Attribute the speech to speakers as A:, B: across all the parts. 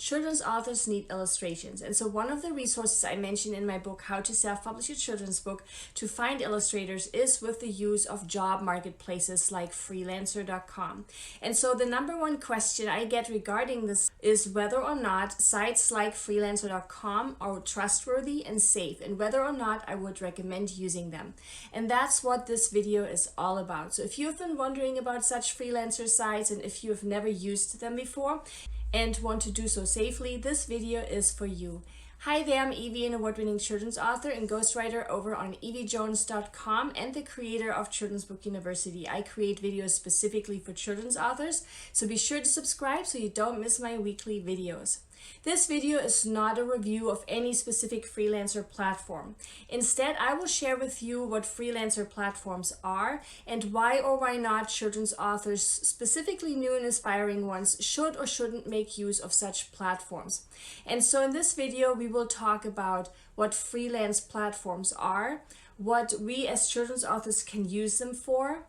A: children's authors need illustrations. And so one of the resources I mentioned in my book, How to Self-Publish a Children's Book, to find illustrators is with the use of job marketplaces like Freelancer.com. And so the number one question I get regarding this is whether or not sites like Freelancer.com are trustworthy and safe, and whether or not I would recommend using them. And that's what this video is all about. So if you've been wondering about such freelancer sites and if you have never used them before and want to do so safely, this video is for you. Hi there, I'm Eevi, an award-winning children's author and ghostwriter over on eevijones.com and the creator of Children's Book University. I create videos specifically for children's authors, so be sure to subscribe so you don't miss my weekly videos. This video is not a review of any specific freelancer platform. Instead, I will share with you what freelancer platforms are and why or why not children's authors, specifically new and aspiring ones, should or shouldn't make use of such platforms. And so in this video, we will talk about what freelance platforms are, what we as children's authors can use them for,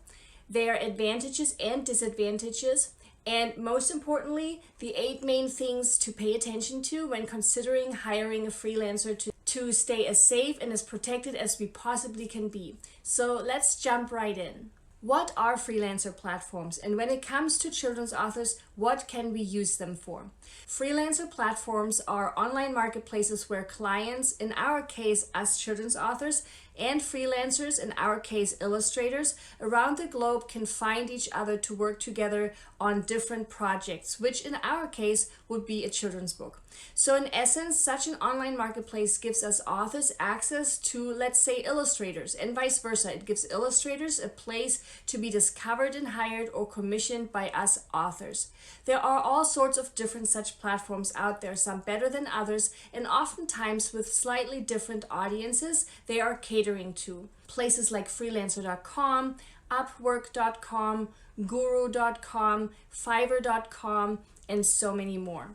A: their advantages and disadvantages, and most importantly, the 8 main things to pay attention to when considering hiring a freelancer to stay as safe and as protected as we possibly can be. So let's jump right in. What are freelancer platforms? And when it comes to children's authors, what can we use them for? Freelancer platforms are online marketplaces where clients, in our case us children's authors, and freelancers, in our case illustrators, around the globe can find each other to work together on different projects, which in our case would be a children's book. So in essence, such an online marketplace gives us authors access to, let's say, illustrators, and vice versa. It gives illustrators a place to be discovered and hired or commissioned by us authors. There are all sorts of different such platforms out there, some better than others, and oftentimes with slightly different audiences they are catering to. Places like Freelancer.com, Upwork.com, Guru.com, Fiverr.com, and so many more.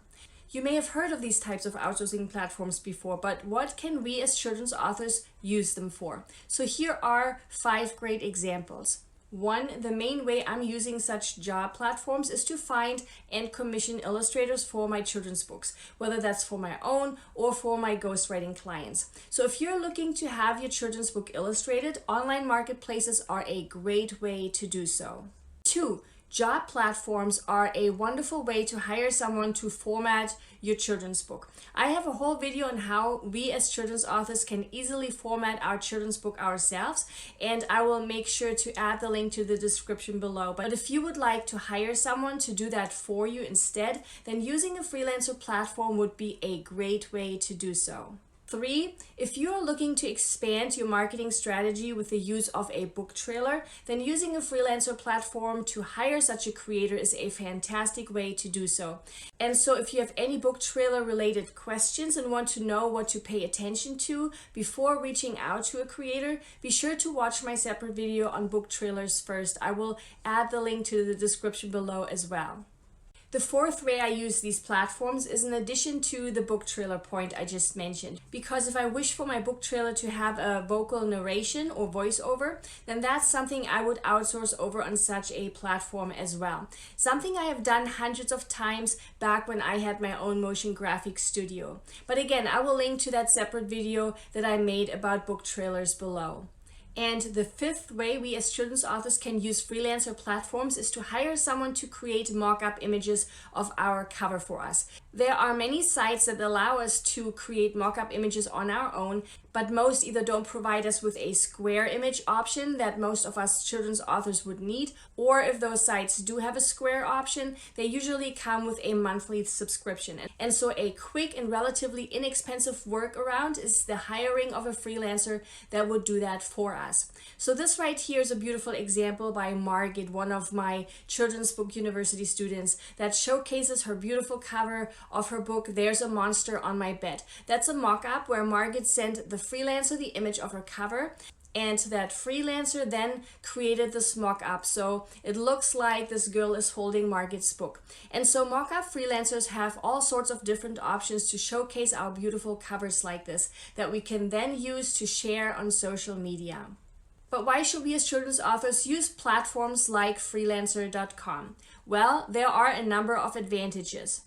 A: You may have heard of these types of outsourcing platforms before, but what can we as children's authors use them for? So here are 5 great examples. 1, the main way I'm using such job platforms is to find and commission illustrators for my children's books, whether that's for my own or for my ghostwriting clients. So if you're looking to have your children's book illustrated, online marketplaces are a great way to do so. 2, job platforms are a wonderful way to hire someone to format your children's book. I have a whole video on how we as children's authors can easily format our children's book ourselves, and I will make sure to add the link to the description below. But if you would like to hire someone to do that for you instead, then using a freelancer platform would be a great way to do so. 3, if you are looking to expand your marketing strategy with the use of a book trailer, then using a freelancer platform to hire such a creator is a fantastic way to do so. And so if you have any book trailer related questions and want to know what to pay attention to before reaching out to a creator, be sure to watch my separate video on book trailers first. I will add the link to the description below as well. The 4th way I use these platforms is in addition to the book trailer point I just mentioned. Because if I wish for my book trailer to have a vocal narration or voiceover, then that's something I would outsource over on such a platform as well. Something I have done hundreds of times back when I had my own motion graphics studio. But again, I will link to that separate video that I made about book trailers below. And the 5th way we as children's authors can use freelancer platforms is to hire someone to create mock-up images of our cover for us. There are many sites that allow us to create mock-up images on our own, but most either don't provide us with a square image option that most of us children's authors would need, or if those sites do have a square option, they usually come with a monthly subscription. And so a quick and relatively inexpensive workaround is the hiring of a freelancer that would do that for us. So this right here is a beautiful example by Margit, one of my Children's Book University students, that showcases her beautiful cover of her book, There's a Monster on My Bed. That's a mock-up where Margit sent the freelancer the image of her cover, and that freelancer then created this mock-up. So it looks like this girl is holding Margit's book. And so mock-up freelancers have all sorts of different options to showcase our beautiful covers like this that we can then use to share on social media. But why should we as children's authors use platforms like Freelancer.com? Well, there are a number of advantages.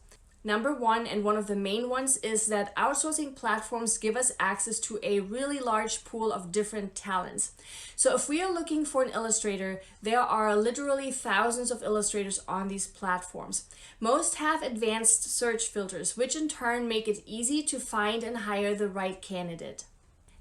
A: Number one, and one of the main ones, is that outsourcing platforms give us access to a really large pool of different talents. So if we are looking for an illustrator, there are literally thousands of illustrators on these platforms. Most have advanced search filters, which in turn make it easy to find and hire the right candidate.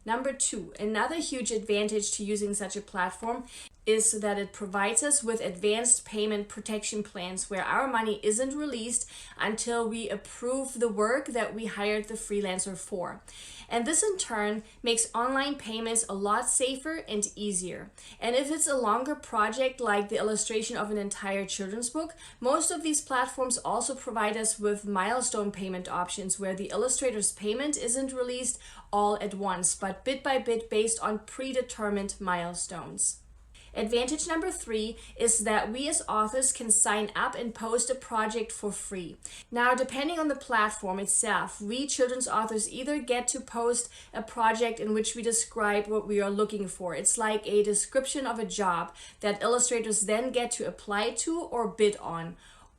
A: Number two, another huge advantage to using such a platform is that it provides us with advanced payment protection plans where our money isn't released until we approve the work that we hired the freelancer for. And this in turn makes online payments a lot safer and easier. And if it's a longer project like the illustration of an entire children's book, most of these platforms also provide us with milestone payment options where the illustrator's payment isn't released all at once, but bit by bit based on predetermined milestones. Advantage number three is that we as authors can sign up and post a project for free. Now, depending on the platform itself, we children's authors either get to post a project in which we describe what we are looking for. It's like a description of a job that illustrators then get to apply to or bid on.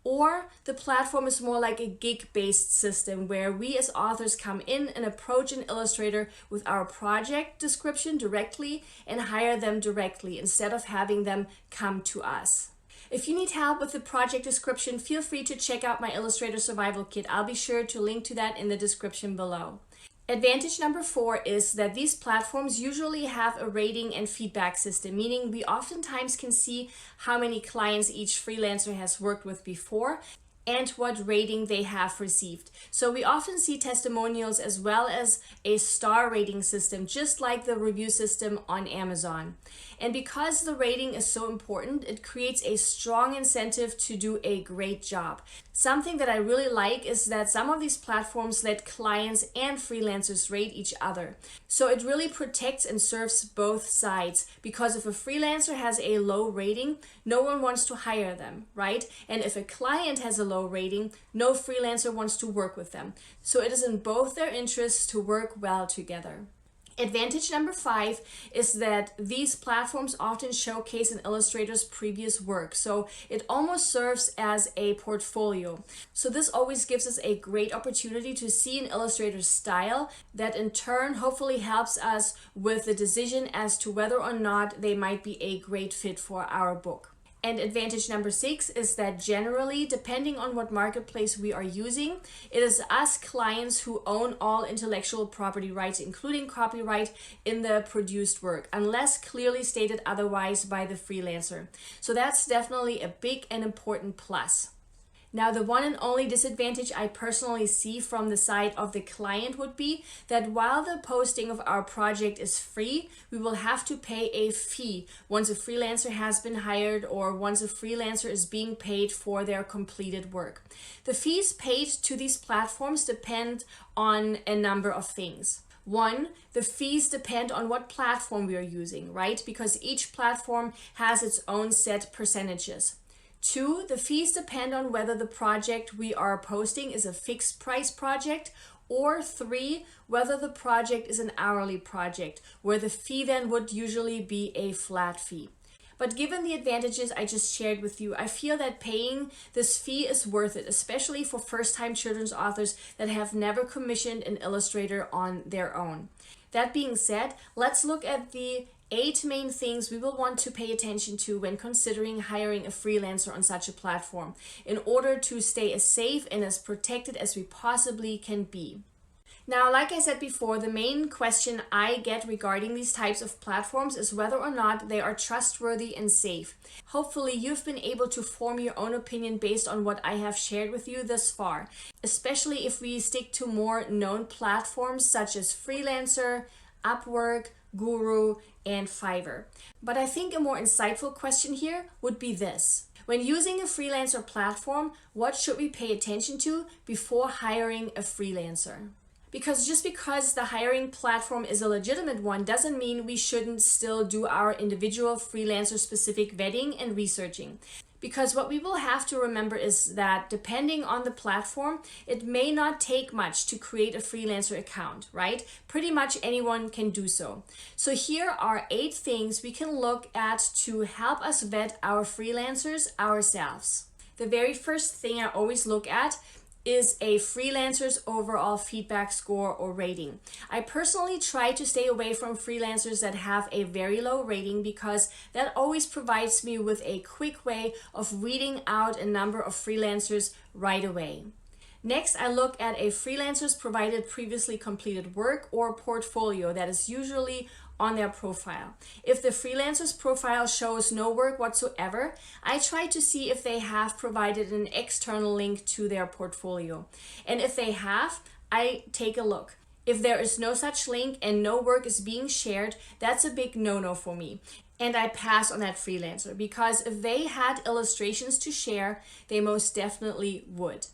A: Or the platform is more like a gig-based system where we as authors come in and approach an illustrator with our project description directly and hire them directly instead of having them come to us. If you need help with the project description, feel free to check out my Illustrator Survival Kit. I'll be sure to link to that in the description below. Advantage number four is that these platforms usually have a rating and feedback system, meaning we oftentimes can see how many clients each freelancer has worked with before and what rating they have received. So we often see testimonials as well as a star rating system, just like the review system on Amazon. And because the rating is so important, it creates a strong incentive to do a great job. Something that I really like is that some of these platforms let clients and freelancers rate each other. So it really protects and serves both sides, because if a freelancer has a low rating, no one wants to hire them, right? And if a client has a low rating, no freelancer wants to work with them. So it is in both their interests to work well together. Advantage number five is that these platforms often showcase an illustrator's previous work. So it almost serves as a portfolio. So this always gives us a great opportunity to see an illustrator's style that in turn hopefully helps us with the decision as to whether or not they might be a great fit for our book. And advantage number six is that generally, depending on what marketplace we are using, it is us clients who own all intellectual property rights, including copyright in the produced work, unless clearly stated otherwise by the freelancer. So that's definitely a big and important plus. Now, the one and only disadvantage I personally see from the side of the client would be that while the posting of our project is free, we will have to pay a fee once a freelancer has been hired or once a freelancer is being paid for their completed work. The fees paid to these platforms depend on a number of things. One, the fees depend on what platform we are using, right? Because each platform has its own set percentages. Two, the fees depend on whether the project we are posting is a fixed price project, or three, whether the project is an hourly project, where the fee then would usually be a flat fee. But given the advantages I just shared with you, I feel that paying this fee is worth it, especially for first-time children's authors that have never commissioned an illustrator on their own. That being said, let's look at the 8 main things we will want to pay attention to when considering hiring a freelancer on such a platform in order to stay as safe and as protected as we possibly can be. Now, like I said before, the main question I get regarding these types of platforms is whether or not they are trustworthy and safe. Hopefully, you've been able to form your own opinion based on what I have shared with you thus far, especially if we stick to more known platforms such as Freelancer, Upwork, Guru, and Fiverr. But I think a more insightful question here would be this. When using a freelancer platform, what should we pay attention to before hiring a freelancer? Because just because the hiring platform is a legitimate one doesn't mean we shouldn't still do our individual freelancer specific vetting and researching. Because what we will have to remember is that depending on the platform, it may not take much to create a freelancer account, right? Pretty much anyone can do so. So here are 8 things we can look at to help us vet our freelancers ourselves. The very first thing I always look at is a freelancer's overall feedback score or rating. I personally try to stay away from freelancers that have a very low rating because that always provides me with a quick way of weeding out a number of freelancers right away. Next, I look at a freelancer's provided previously completed work or portfolio that is usually on their profile. If the freelancer's profile shows no work whatsoever, I try to see if they have provided an external link to their portfolio. And if they have, I take a look. If there is no such link and no work is being shared, that's a big no-no for me. And I pass on that freelancer because if they had illustrations to share, they most definitely would.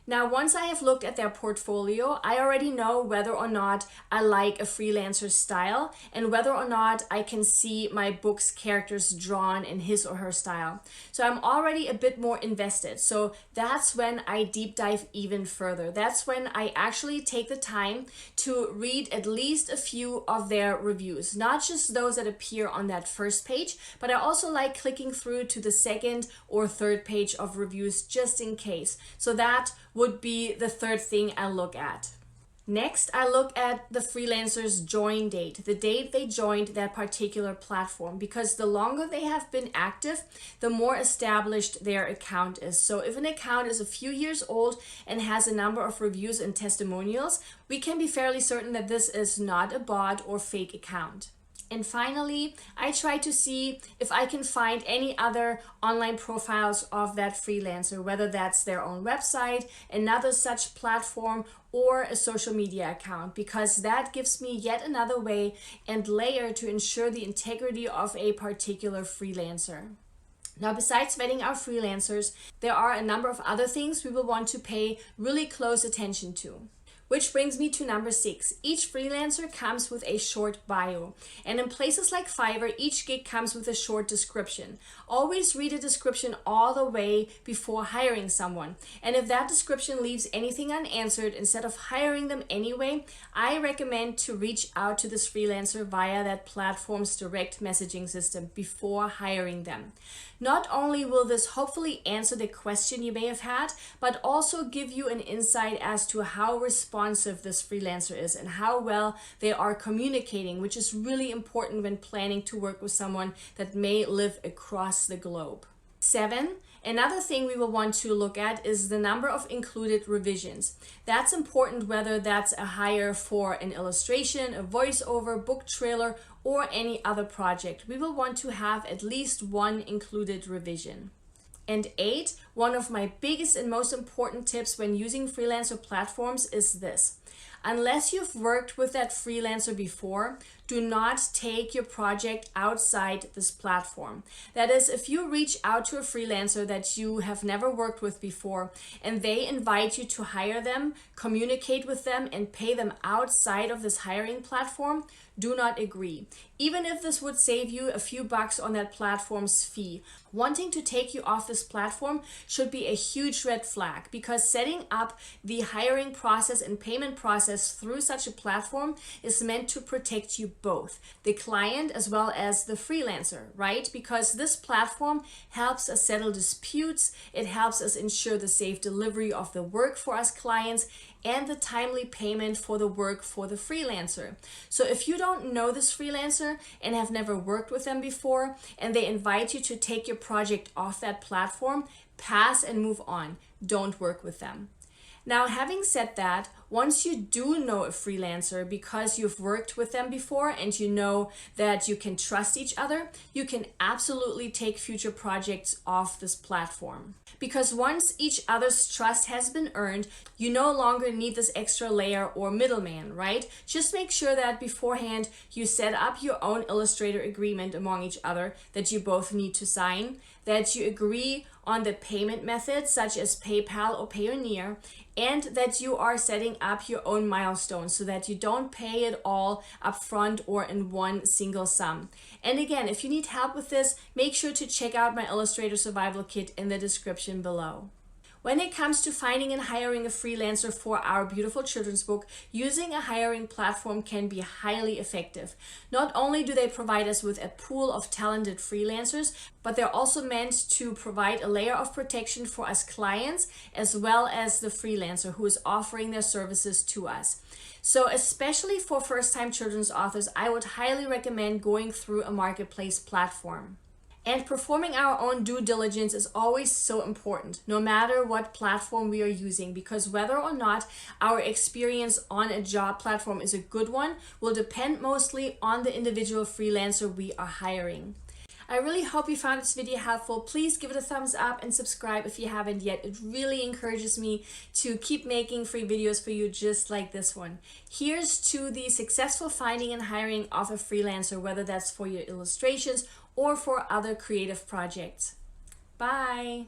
A: Now, once I have looked at their portfolio, I already know whether or not I like a freelancer's style and whether or not I can see my book's characters drawn in his or her style. So I'm already a bit more invested. So that's when I deep dive even further. That's when I actually take the time to read at least a few of their reviews, not just those that appear on that first page, but I also like clicking through to the second or third page of reviews just in case. So that would be the third thing I look at. Next, I look at the freelancer's join date, the date they joined that particular platform, because the longer they have been active, the more established their account is. So if an account is a few years old and has a number of reviews and testimonials, we can be fairly certain that this is not a bot or fake account. And finally, I try to see if I can find any other online profiles of that freelancer, whether that's their own website, another such platform, or a social media account, because that gives me yet another way and layer to ensure the integrity of a particular freelancer. Now, besides vetting our freelancers, there are a number of other things we will want to pay really close attention to. Which brings me to number 6. Each freelancer comes with a short bio. And in places like Fiverr, each gig comes with a short description. Always read a description all the way before hiring someone. And if that description leaves anything unanswered, instead of hiring them anyway, I recommend to reach out to this freelancer via that platform's direct messaging system before hiring them. Not only will this hopefully answer the question you may have had, but also give you an insight as to how responsive this freelancer is and how well they are communicating, which is really important when planning to work with someone that may live across the globe. 7. Another thing we will want to look at is the number of included revisions. That's important whether that's a hire for an illustration, a voiceover, book trailer, or any other project. We will want to have at least one included revision. And 8, one of my biggest and most important tips when using freelancer platforms is this. Unless you've worked with that freelancer before, do not take your project outside this platform. That is, if you reach out to a freelancer that you have never worked with before and they invite you to hire them, communicate with them, and pay them outside of this hiring platform, do not agree. Even if this would save you a few bucks on that platform's fee, wanting to take you off this platform should be a huge red flag, because setting up the hiring process and payment process through such a platform is meant to protect you both, the client as well as the freelancer, right? Because this platform helps us settle disputes, it helps us ensure the safe delivery of the work for us clients, and the timely payment for the work for the freelancer. So if you don't know this freelancer and have never worked with them before, and they invite you to take your project off that platform, pass and move on. Don't work with them. Now, having said that, once you do know a freelancer because you've worked with them before and you know that you can trust each other, you can absolutely take future projects off this platform. Because once each other's trust has been earned, you no longer need this extra layer or middleman, right? Just make sure that beforehand you set up your own Illustrator agreement among each other that you both need to sign, that you agree on the payment methods such as PayPal or Payoneer, and that you are setting up your own milestones so that you don't pay it all upfront or in one single sum. And again, if you need help with this, make sure to check out my Illustrator Survival Kit in the description below. When it comes to finding and hiring a freelancer for our beautiful children's book, using a hiring platform can be highly effective. Not only do they provide us with a pool of talented freelancers, but they're also meant to provide a layer of protection for us clients as well as the freelancer who is offering their services to us. So especially for first-time children's authors, I would highly recommend going through a marketplace platform. And performing our own due diligence is always so important, no matter what platform we are using, because whether or not our experience on a job platform is a good one will depend mostly on the individual freelancer we are hiring. I really hope you found this video helpful. Please give it a thumbs up and subscribe if you haven't yet. It really encourages me to keep making free videos for you just like this one. Here's to the successful finding and hiring of a freelancer, whether that's for your illustrations or for other creative projects. Bye!